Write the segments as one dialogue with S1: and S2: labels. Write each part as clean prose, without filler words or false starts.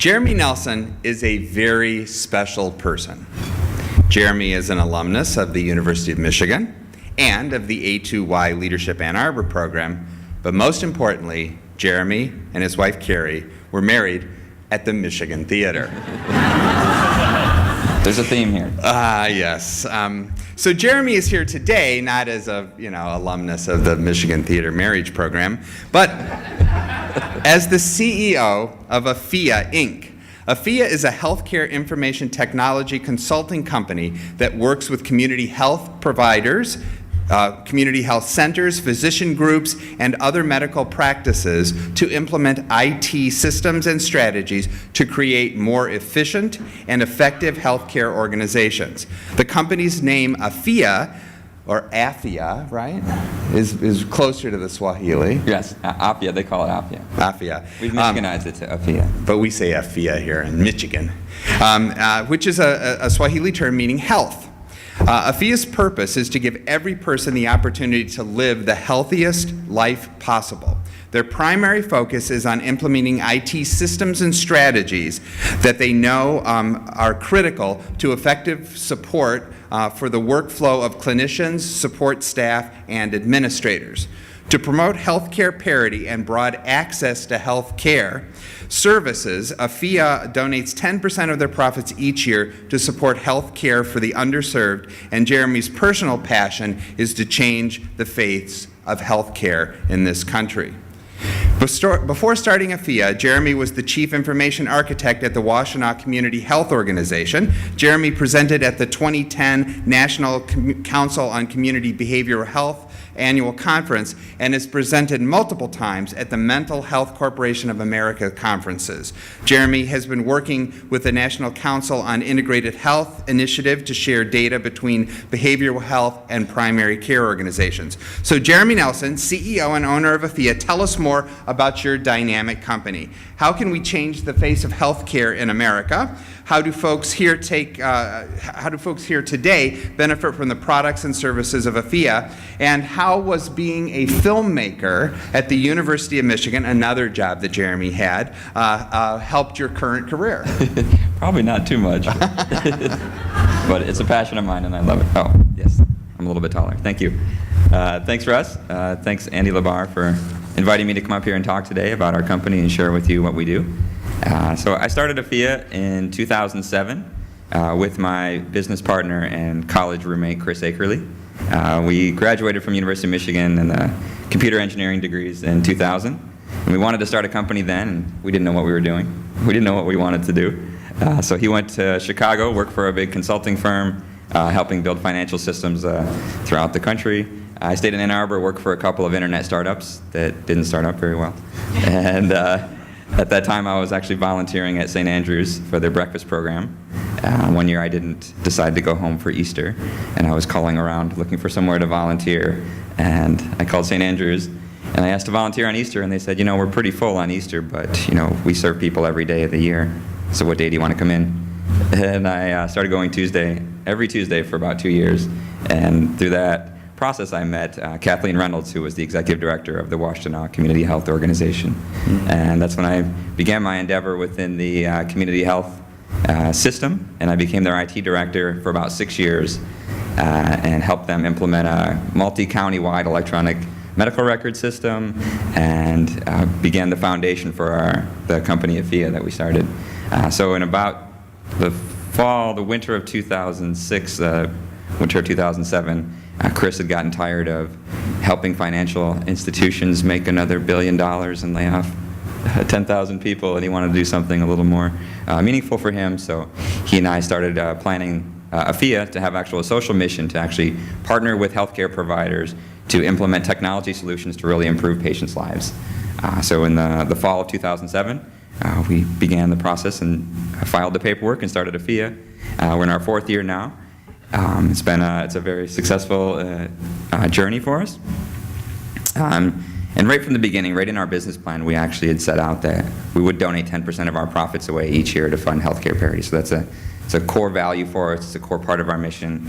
S1: Jeremy Nelson is a very special person. Jeremy is an alumnus of the University of Michigan and of the A2Y Leadership Ann Arbor program, but most importantly, Jeremy and his wife Carrie were married at the Michigan Theater.
S2: There's a theme here.
S1: Yes. So Jeremy is here today, not as a alumnus of the Michigan Theater marriage program, but as the CEO of AFIA Inc. AFIA is a healthcare information technology consulting company that works with community health providers, community health centers, physician groups, and other medical practices to implement IT systems and strategies to create more efficient and effective healthcare organizations. The company's name, AFIA, or AFIA, right, is closer to the Swahili.
S2: Yes, AFIA, they call it AFIA.
S1: AFIA.
S2: We've Michiganized it to AFIA.
S1: But we say AFIA here in Michigan, which is a Swahili term meaning health. AFIA's purpose is to give every person the opportunity to live the healthiest life possible. Their primary focus is on implementing IT systems and strategies that they know are critical to effective support for the workflow of clinicians, support staff, and administrators. To promote healthcare parity and broad access to healthcare services, AFIA donates 10% of their profits each year to support healthcare for the underserved, and Jeremy's personal passion is to change the fates of healthcare in this country. Before starting AFIA, Jeremy was the Chief Information Architect at the Washtenaw Community Health Organization. Jeremy presented at the 2010 National Council on Community Behavioral Health Annual Conference and has presented multiple times at the Mental Health Corporation of America conferences. Jeremy has been working with the National Council on Integrated Health Initiative to share data between behavioral health and primary care organizations. So Jeremy Nelson, CEO and owner of AFIA, tell us more about your dynamic company. How can we change the face of healthcare in America? How do folks here today benefit from the products and services of AFIA? And how was being a filmmaker at the University of Michigan, another job that Jeremy had, helped your current career?
S2: Probably not too much, but it's a passion of mine and I love it. Oh, yes, I'm a little bit taller. Thank you. Thanks, Russ. Thanks, Andy Labar, for inviting me to come up here and talk today about our company and share with you what we do. So I started AFIA in 2007 with my business partner and college roommate, Chris Akerley. We graduated from University of Michigan in the computer engineering degrees in 2000. And we wanted to start a company then, and we didn't know what we were doing. We didn't know what we wanted to do. So he went to Chicago, worked for a big consulting firm, helping build financial systems throughout the country. I stayed in Ann Arbor, worked for a couple of internet startups that didn't start up very well. And at that time, I was actually volunteering at St. Andrews for their breakfast program. One year, I didn't decide to go home for Easter, and I was calling around looking for somewhere to volunteer. And I called St. Andrews, and I asked to volunteer on Easter, and they said, we're pretty full on Easter, but we serve people every day of the year. So what day do you want to come in? And I started going every Tuesday for about 2 years, and through that process, I met Kathleen Reynolds, who was the executive director of the Washtenaw Community Health Organization. Mm-hmm. And that's when I began my endeavor within the community health system, and I became their IT director for about 6 years and helped them implement a multi-county-wide electronic medical record system and began the foundation for the company AFIA that we started. So in about the winter of 2006, winter of 2007, Chris had gotten tired of helping financial institutions make another $1 billion and lay off 10,000 people, and he wanted to do something a little more meaningful for him. So he and I started planning AFIA to have a social mission to actually partner with healthcare providers to implement technology solutions to really improve patients' lives. So in the fall of 2007, we began the process and filed the paperwork and started AFIA. We're in our 4th year now. It's a very successful journey for us. And right from the beginning, right in our business plan, we actually had set out that we would donate 10% of our profits away each year to fund healthcare parity. So it's a core value for us. It's a core part of our mission.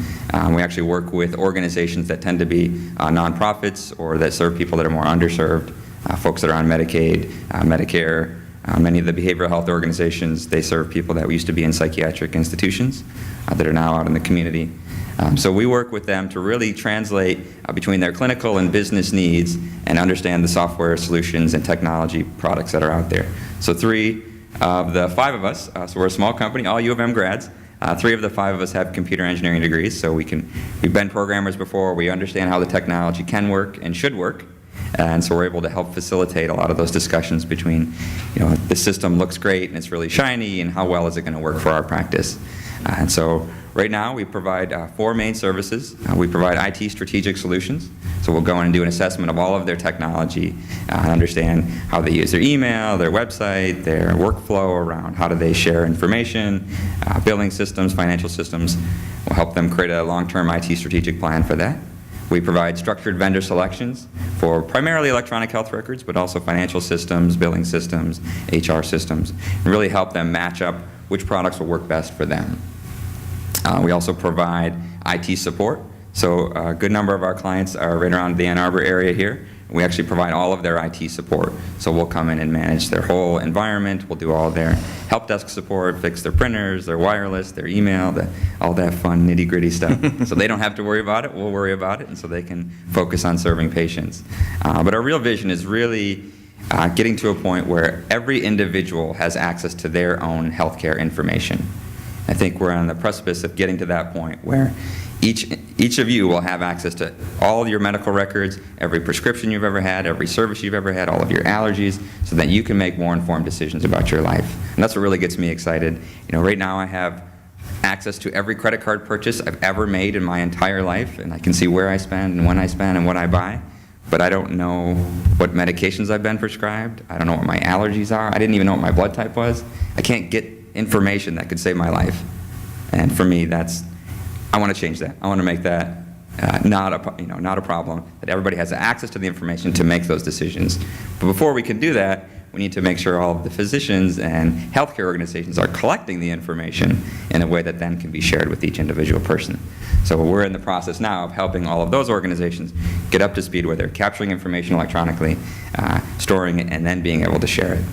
S2: We actually work with organizations that tend to be nonprofits or that serve people that are more underserved, folks that are on Medicaid, Medicare, Many of the behavioral health organizations, they serve people that used to be in psychiatric institutions that are now out in the community. So we work with them to really translate between their clinical and business needs and understand the software solutions and technology products that are out there. So 3 of the 5 of us, so we're a small company, all U of M grads, 3 of the 5 of us have computer engineering degrees, so we've been programmers before, we understand how the technology can work and should work. And so we're able to help facilitate a lot of those discussions between, the system looks great and it's really shiny, and how well is it going to work for our practice. And so right now we provide 4 main services. We provide IT strategic solutions. So we'll go in and do an assessment of all of their technology, understand how they use their email, their website, their workflow around how do they share information, billing systems, financial systems. We'll help them create a long-term IT strategic plan for that. We provide structured vendor selections for primarily electronic health records, but also financial systems, billing systems, HR systems, and really help them match up which products will work best for them. We also provide IT support. So a good number of our clients are right around the Ann Arbor area here. We actually provide all of their IT support. So we'll come in and manage their whole environment. We'll do all their help desk support, fix their printers, their wireless, their email, all that fun nitty-gritty stuff. So they don't have to worry about it. We'll worry about it, and so they can focus on serving patients. But our real vision is really getting to a point where every individual has access to their own healthcare information. I think we're on the precipice of getting to that point where each of you will have access to all your medical records, every prescription you've ever had, every service you've ever had, all of your allergies, so that you can make more informed decisions about your life. And that's what really gets me excited. Right now I have access to every credit card purchase I've ever made in my entire life, and I can see where I spend and when I spend and what I buy. But I don't know what medications I've been prescribed. I don't know what my allergies are. I didn't even know what my blood type was. I can't get information that could save my life. And for me, I want to change that. I want to make that not a problem, that everybody has access to the information to make those decisions. But before we can do that, we need to make sure all of the physicians and healthcare organizations are collecting the information in a way that then can be shared with each individual person. So we're in the process now of helping all of those organizations get up to speed where they're capturing information electronically, storing it, and then being able to share it.